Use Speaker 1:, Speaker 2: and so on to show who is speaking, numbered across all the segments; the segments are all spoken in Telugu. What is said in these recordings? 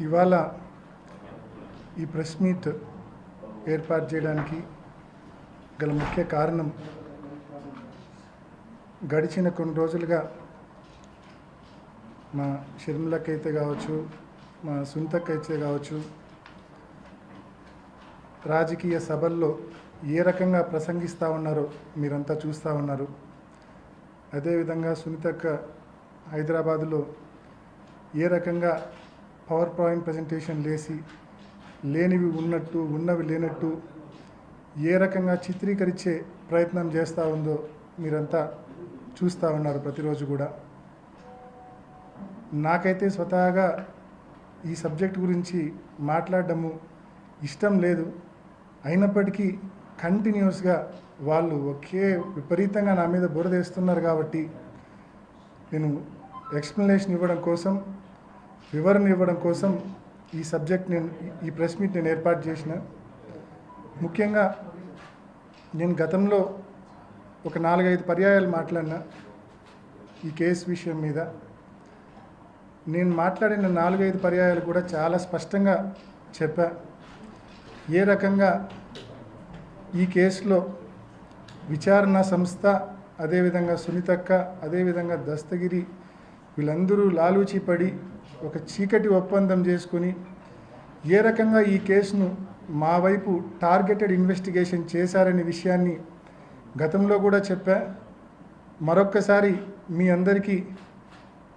Speaker 1: ఇవాళ ఈ ప్రెస్ మీట్ ఏర్పాటు చేయడానికి గల ముఖ్య కారణం గడిచిన కొన్ని రోజులుగా మా షర్మిలకైతే కావచ్చు, మా సునీతకైతే కావచ్చు, రాజకీయ సభల్లో ఏ రకంగా ప్రసంగిస్తూ ఉన్నారో మీరంతా చూస్తూ ఉన్నారు. అదేవిధంగా సునీతక్క హైదరాబాదులో ఏ రకంగా పవర్ పాయింట్ ప్రజెంటేషన్ లేసి లేనివి ఉన్నట్టు ఉన్నవి లేనట్టు ఏ రకంగా చిత్రీకరించే ప్రయత్నం చేస్తూ ఉందో మీరంతా చూస్తూ ఉన్నారు ప్రతిరోజు కూడా. నాకైతే స్వతహాగా ఈ సబ్జెక్ట్ గురించి మాట్లాడడము ఇష్టం లేదు. అయినప్పటికీ కంటిన్యూస్గా వాళ్ళు ఒకే విపరీతంగా నా మీద బురదేస్తున్నారు కాబట్టి నేను ఎక్స్ప్లెనేషన్ ఇవ్వడం కోసం, వివరణ ఇవ్వడం కోసం ఈ సబ్జెక్ట్ ఈ ప్రెస్ మీట్ నేను ఏర్పాటు చేసిన. ముఖ్యంగా నేను గతంలో ఒక 4-5 పర్యాయాలు మాట్లాడినా ఈ కేసు విషయం మీద. నేను మాట్లాడిన 4-5 పర్యాయాలు కూడా చాలా స్పష్టంగా చెప్పా ఏ రకంగా ఈ కేసులో విచారణ సంస్థ, అదేవిధంగా సునీతక్క, అదేవిధంగా దస్తగిరి వీళ్ళందరూ లాలూచి పడి ఒక చీకటి ఒప్పందం చేసుకుని ఏ రకంగా ఈ కేసును మా వైపు టార్గెటెడ్ ఇన్వెస్టిగేషన్ చేశారనే విషయాన్ని గతంలో కూడా చెప్పా. మరొక్కసారి మీ అందరికీ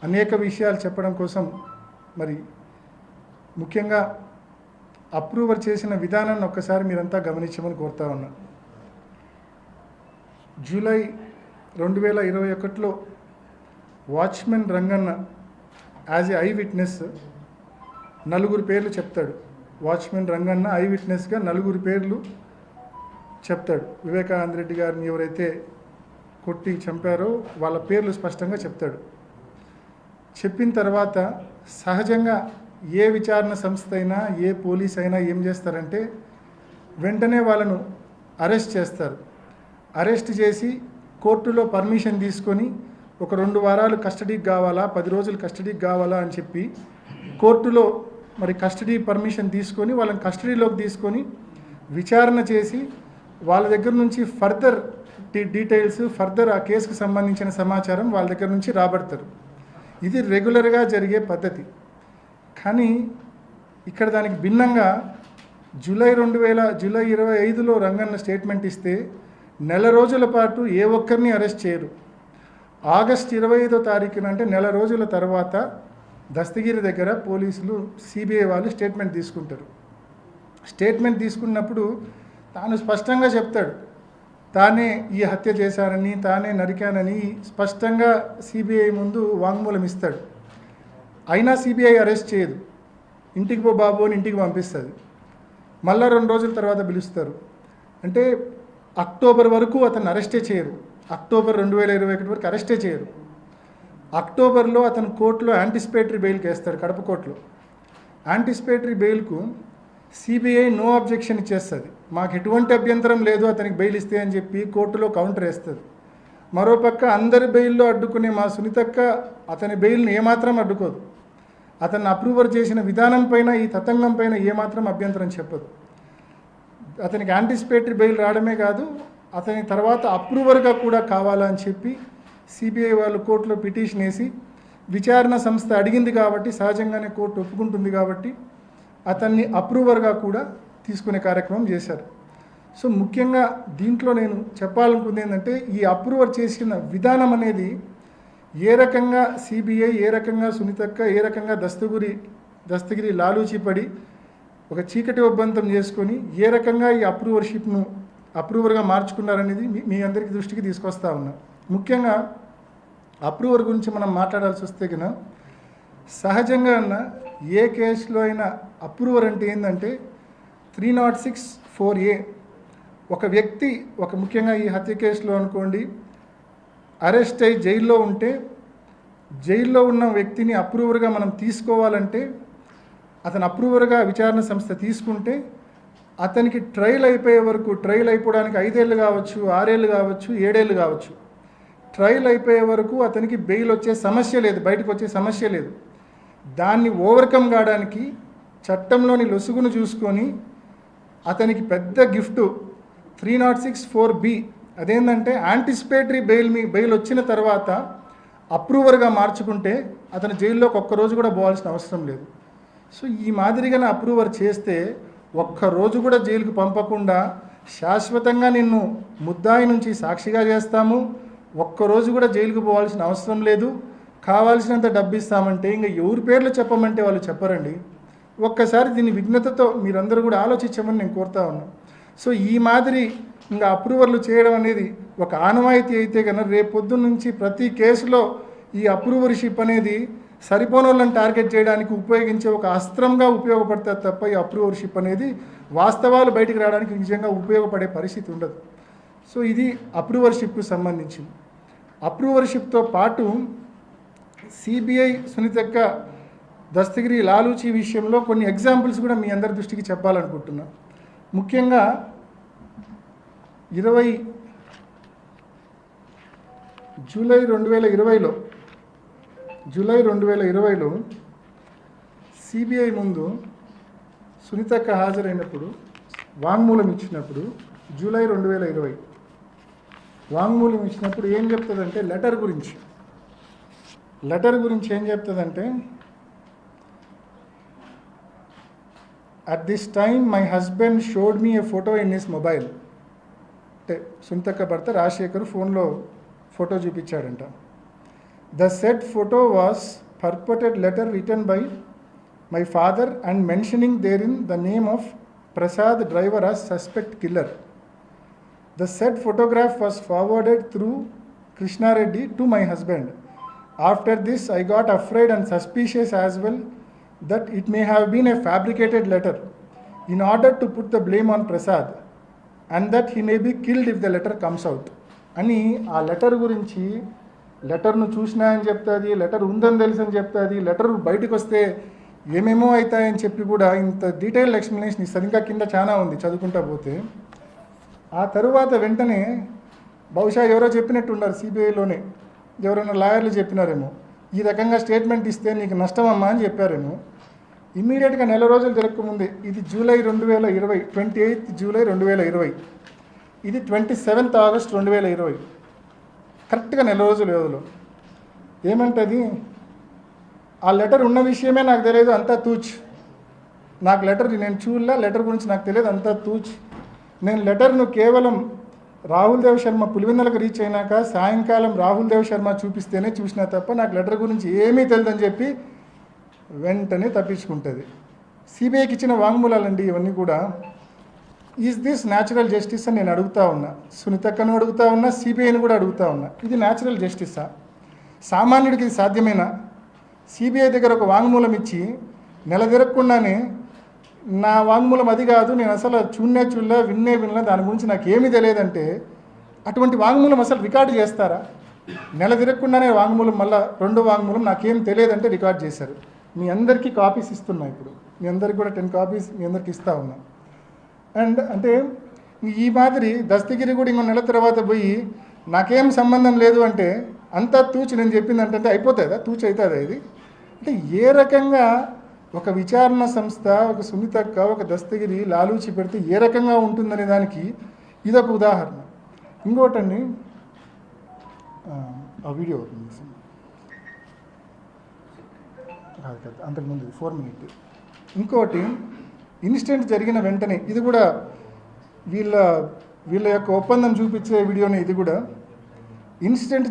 Speaker 1: అనేక విషయాలు చెప్పడం కోసం మరి ముఖ్యంగా అప్రూవర్ చేసిన విధానాన్ని ఒక్కసారి మీరంతా గమనించమని కోరుతా ఉన్నా. జూలై 2021లో watchman Ranganna as a eye witness 4 పేర్లు చెప్తాడు. వాచ్మెన్ రంగన్న ఐ విట్నెస్గా 4 పేర్లు చెప్తాడు. వివేకానంద రెడ్డి గారిని ఎవరైతే కొట్టి చంపారో వాళ్ళ పేర్లు స్పష్టంగా చెప్తాడు. చెప్పిన తర్వాత సహజంగా ఏ విచారణ సంస్థ అయినా, ఏ పోలీస్ అయినా ఏం చేస్తారంటే వెంటనే వాళ్ళను అరెస్ట్ చేస్తారు. అరెస్ట్ చేసి కోర్టులో పర్మిషన్ తీసుకొని ఒక 2 వారాలు కస్టడీకి కావాలా, 10 రోజులు కస్టడీకి కావాలా అని చెప్పి కోర్టులో మరి కస్టడీ పర్మిషన్ తీసుకొని వాళ్ళని కస్టడీలోకి తీసుకొని విచారణ చేసి వాళ్ళ దగ్గర నుంచి ఫర్దర్ డీటెయిల్స్, ఫర్దర్ ఆ కేసుకు సంబంధించిన సమాచారం వాళ్ళ దగ్గర నుంచి రాబడతారు. ఇది రెగ్యులర్గా జరిగే పద్ధతి. కానీ ఇక్కడ దానికి భిన్నంగా జూలై 25లో రంగన్న స్టేట్మెంట్ ఇస్తే 1 రోజుల పాటు ఏ ఒక్కరిని అరెస్ట్ చేయరు. ఆగస్టు 25వ తారీఖున అంటే 1 రోజుల తర్వాత దస్తగిరి దగ్గర పోలీసులు, సిబిఐ వాళ్ళు స్టేట్మెంట్ తీసుకుంటారు. స్టేట్మెంట్ తీసుకున్నప్పుడు తాను స్పష్టంగా చెప్తాడు, తానే ఈ హత్య చేశానని, తానే నరికానని స్పష్టంగా సిబిఐ ముందు వాంగ్మూలం ఇస్తాడు. అయినా సిబిఐ అరెస్ట్ చేయదు. ఇంటికి పో బాబు అని ఇంటికి పంపిస్తుంది. మళ్ళా 2 రోజుల తర్వాత పిలుస్తారు. అంటే అక్టోబర్ వరకు అతను అరెస్టే చేయరు. అక్టోబర్ 2021 వరకు అరెస్టే చేయరు. అక్టోబర్లో అతను కోర్టులో యాంటిసిపేటరీ బెయిల్కి వేస్తాడు, కడప కోర్టులో. యాంటిసిపేటరీ బెయిల్కు సిబిఐ నో అబ్జెక్షన్ ఇచ్చేస్తుంది. మాకు ఎటువంటి అభ్యంతరం లేదు అతనికి బెయిల్ ఇస్తే అని చెప్పి కోర్టులో కౌంటర్ వేస్తుంది. మరోపక్క అందరి బెయిల్లో అడ్డుకునే మా సునీతక్క అతని బెయిల్ని ఏమాత్రం అడ్డుకోదు. అతన్ని అప్రూవర్ చేసిన విధానం పైన, ఈ తతంగం పైన ఏమాత్రం అభ్యంతరం చెప్పదు. అతనికి యాంటిసిపేటరీ బెయిల్ రావడమే కాదు, అతని తర్వాత అప్రూవర్గా కూడా కావాలని చెప్పి సిబిఐ వాళ్ళు కోర్టులో పిటిషన్ వేసి విచారణ సంస్థ అడిగింది కాబట్టి, సహజంగానే కోర్టు ఒప్పుకుంటుంది కాబట్టి అతన్ని అప్రూవర్గా కూడా తీసుకునే కార్యక్రమం చేశారు. సో ముఖ్యంగా దీంట్లో నేను చెప్పాలనుకుంది ఏంటంటే ఈ అప్రూవర్ చేసిన విధానం అనేది ఏ రకంగా సిబిఐ, ఏ రకంగా సునీతక్క, ఏ రకంగా దస్తగిరి లాలూచి పడి ఒక చీకటి ఒప్పందం చేసుకొని ఏ రకంగా ఈ అప్రూవర్గా మార్చుకున్నారనేది మీ అందరికీ దృష్టికి తీసుకొస్తా ఉన్నా. ముఖ్యంగా అప్రూవర్ గురించి మనం మాట్లాడాల్సి వస్తే కన్నా సహజంగా ఏ కేసులో అయినా అప్రూవర్ అంటే ఏంటంటే 306(4)A ఒక వ్యక్తి ముఖ్యంగా ఈ హత్య కేసులో అనుకోండి అరెస్ట్ అయ్యి జైల్లో ఉంటే, జైల్లో ఉన్న వ్యక్తిని అప్రూవర్గా మనం తీసుకోవాలంటే అతను అప్రూవర్గా విచారణ సంస్థ తీసుకుంటే అతనికి ట్రయల్ అయిపోయే వరకు, ట్రయల్ అయిపోవడానికి 5 ఏళ్ళు కావచ్చు, 6 ఏళ్ళు కావచ్చు, 7 ఏళ్ళు కావచ్చు, ట్రయల్ అయిపోయే వరకు అతనికి బెయిల్ వచ్చే సమస్య లేదు, బయటకు వచ్చే సమస్య లేదు. దాన్ని ఓవర్కమ్ కావడానికి చట్టంలోని లొసుగును చూసుకొని అతనికి పెద్ద గిఫ్ట్ 306(4)B అదేంటంటే యాంటిసిపేటరీ బెయిల్ వచ్చిన తర్వాత అప్రూవర్గా మార్చుకుంటే అతను జైల్లోకి ఒక్కరోజు కూడా పోవాల్సిన అవసరం లేదు. సో ఈ మాదిరిగా అప్రూవర్ చేస్తే ఒక్కరోజు కూడా జైలుకు పంపకుండా శాశ్వతంగా నిన్ను ముద్దాయి నుంచి సాక్షిగా చేస్తాము, ఒక్కరోజు కూడా జైలుకు పోవాల్సిన అవసరం లేదు, కావాల్సినంత డబ్బు ఇస్తామంటే ఇంకా ఎవరి పేర్లు చెప్పమంటే వాళ్ళు చెప్పరండి. ఒక్కసారి దీన్ని విఘ్నతతో మీరందరూ కూడా ఆలోచించమని నేను కోరుతా ఉన్నాను. సో ఈ మాదిరి ఇంకా అప్రూవర్లు చేయడం అనేది ఒక ఆనవాయితీ అయితే కనుక రేపొద్దున్న నుంచి ప్రతి కేసులో ఈ అప్రూవర్షిప్ అనేది సరిపోని వాళ్ళని టార్గెట్ చేయడానికి ఉపయోగించే ఒక అస్త్రంగా ఉపయోగపడుతుంది తప్ప ఈ అప్రూవర్షిప్ అనేది వాస్తవాలు బయటికి రావడానికి నిజంగా ఉపయోగపడే పరిస్థితి ఉండదు. సో ఇది అప్రూవర్షిప్కు సంబంధించి. అప్రూవర్షిప్తో పాటు సిబిఐ సునీతక్క దస్తగిరి లాలూచి విషయంలో కొన్ని ఎగ్జాంపుల్స్ కూడా మీ అందరి దృష్టికి చెప్పాలనుకుంటున్నా. ముఖ్యంగా 20 జూలై 2020లో సిబిఐ ముందు సునీతక్క హాజరైనప్పుడు వాంగ్మూలం ఇచ్చినప్పుడు జూలై 2020 వాంగ్మూలం ఇచ్చినప్పుడు ఏం చెప్తుందంటే లెటర్ గురించి ఏం చెప్తుందంటే, at this time my husband showed me a photo in his mobile. అంటే సునీతక్క భర్త రాజశేఖర్ ఫోన్లో photo చూపించాడంట. The said photo was purported letter written by my father and mentioning therein the name of Prasad driver as suspect killer. The said photograph was forwarded through Krishna Reddy to my husband. After this I got afraid and suspicious as well that it may have been a fabricated letter in order to put the blame on Prasad and that he may be killed if the letter comes out. అని ఆ లెటర్ గురించి లెటర్ను చూసినా అని చెప్తుంది, లెటర్ ఉందని తెలుసు అని చెప్తుంది, లెటర్ బయటకు వస్తే ఏమేమో అవుతాయని చెప్పి కూడా ఇంత డీటెయిల్డ్ ఎక్స్ప్లెనేషన్ ఇస్తుంది. ఇంకా కింద చాలా ఉంది చదువుకుంటా పోతే. ఆ తరువాత వెంటనే బహుశా ఎవరో చెప్పినట్టున్నారు సిబిఐలోనే, ఎవరైనా లాయర్లు చెప్పినారేమో, ఈ రకంగా స్టేట్మెంట్ ఇస్తే నీకు నష్టమమ్మా అని చెప్పారేమో. ఇమ్మీడియట్గా నెల రోజులు జరగకముందే, ఇది జూలై 2020, 28 జూలై 2020, ఇది 27 ఆగస్ట్ 2020, కరెక్ట్గా నెల రోజుల వ్యవధిలో ఏమంటుంది, ఆ లెటర్ ఉన్న విషయమే నాకు తెలియదు, అంతా తూచ్, నాకు లెటర్ నేను చూడలే, లెటర్ గురించి నాకు తెలియదు, అంతా తూచ్, నేను లెటర్ను కేవలం రాహుల్ దేవ్ శర్మ పులివెందులకు రీచ్ అయినాక సాయంకాలం రాహుల్ దేవ్ శర్మ చూపిస్తేనే చూసినా తప్ప నాకు లెటర్ గురించి ఏమీ తెలియదని చెప్పి వెంటనే తప్పించుకుంటుంది. సిబిఐకి ఇచ్చిన వాంగ్మూలాలండి ఇవన్నీ కూడా. ఈజ్ దిస్ న్యాచురల్ జస్టిస్ అని నేను అడుగుతా ఉన్నా, సునీతక్కను అడుగుతా ఉన్నా, సిబిఐని కూడా అడుగుతా ఉన్నా. ఇది న్యాచురల్ జస్టిసా? సామాన్యుడికి ఇది సాధ్యమేనా? సిబిఐ దగ్గర ఒక వాంగ్మూలం ఇచ్చి నెల తిరగకుండానే నా వాంగ్మూలం అది కాదు, నేను అసలు చూడలే వినలే, దాని గురించి నాకు ఏమీ తెలియదంటే అటువంటి వాంగ్మూలం అసలు రికార్డు చేస్తారా? నెల తిరగకుండానే వాంగ్మూలం, మళ్ళీ రెండో వాంగ్మూలం నాకేం తెలియదంటే రికార్డ్ చేశారు. మీ అందరికీ కాపీస్ ఇస్తున్నా, ఇప్పుడు మీ అందరికి కూడా 10 కాపీస్ మీ అందరికి ఇస్తా ఉన్నా. అండ్ అంటే ఈ మాదిరి దస్తగిరి కూడా ఇంకో నెల తర్వాత పోయి నాకేం సంబంధం లేదు అంటే అంతా తూచి నేను చెప్పింది అంటే అయిపోతుందా? తూచి అవుతుందా ఇది? అంటే ఏ రకంగా ఒక విచారణ సంస్థ, ఒక సునీతక్క, ఒక దస్తగిరి లాలూచి పెడితే ఏ రకంగా ఉంటుందనే దానికి ఇదొక ఉదాహరణ. ఇంకోటండి, ఆ వీడియో ఓపెన్ చేసి అంతకుముందు 4 minutes. ఇంకోటి ఇన్సిడెంట్ జరిగిన వెంటనే, ఇది కూడా వీళ్ళ యొక్క ఒప్పందం చూపించే వీడియోనే. ఇది కూడా ఇన్సిడెంట్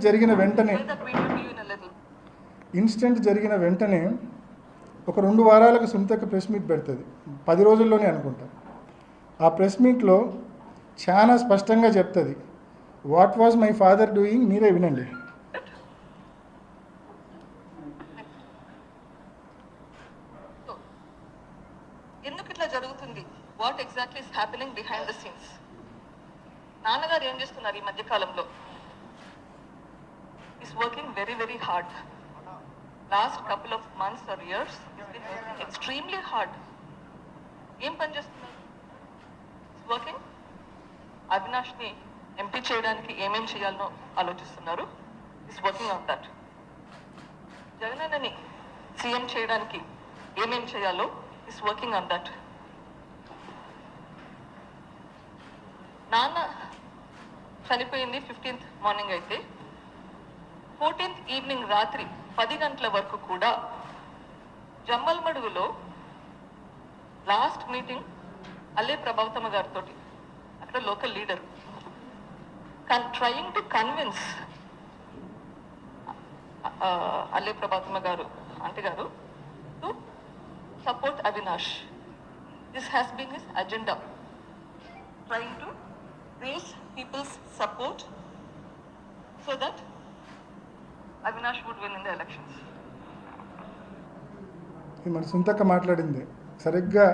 Speaker 1: జరిగిన వెంటనే ఒక 2 వారాలకు సునీతక్క ప్రెస్ మీట్ పెడుతుంది, 10 రోజుల్లోనే అనుకుంటా. ఆ ప్రెస్ మీట్లో చాలా స్పష్టంగా చెప్తుంది, what was my father doing, మీరే వినండి.
Speaker 2: ఎందుకు ఇట్లా జరుగుతుంది? What exactly is happening behind the scenes? నాన్నగారు ఏం చేస్తున్నారు ఈ మధ్య కాలంలో? Is working very very hard. Last couple of months or years he's been working extremely hard. ఏం పని చేస్తున్నారు? Is working. అవినాష్ని ఎంపీ చేయడానికి ఏమేం చేయాలనో ఆలోచిస్తున్నారు. Is working on that. జగనన్నని సీఎం చేయడానికి ఏమేం చేయాలో is working on that. నాన్న చనిపోయింది 15th మార్నింగ్ అయితే 14th ఈవినింగ్ రాత్రి 10 గంటల వరకు కూడా జమ్మల్మడుగులో లాస్ట్ మీటింగ్ అల్లే ప్రభావతమ్మ గారితో, అక్కడ local leader, trying to convince Alle Prabhavathamma garu aunty garu to support Avinash. This has been his agenda, trying to raise people's support so that Avinash would win in the elections.
Speaker 1: ఇది మన సొంతక్క మాట్లాడింది. సరిగ్గా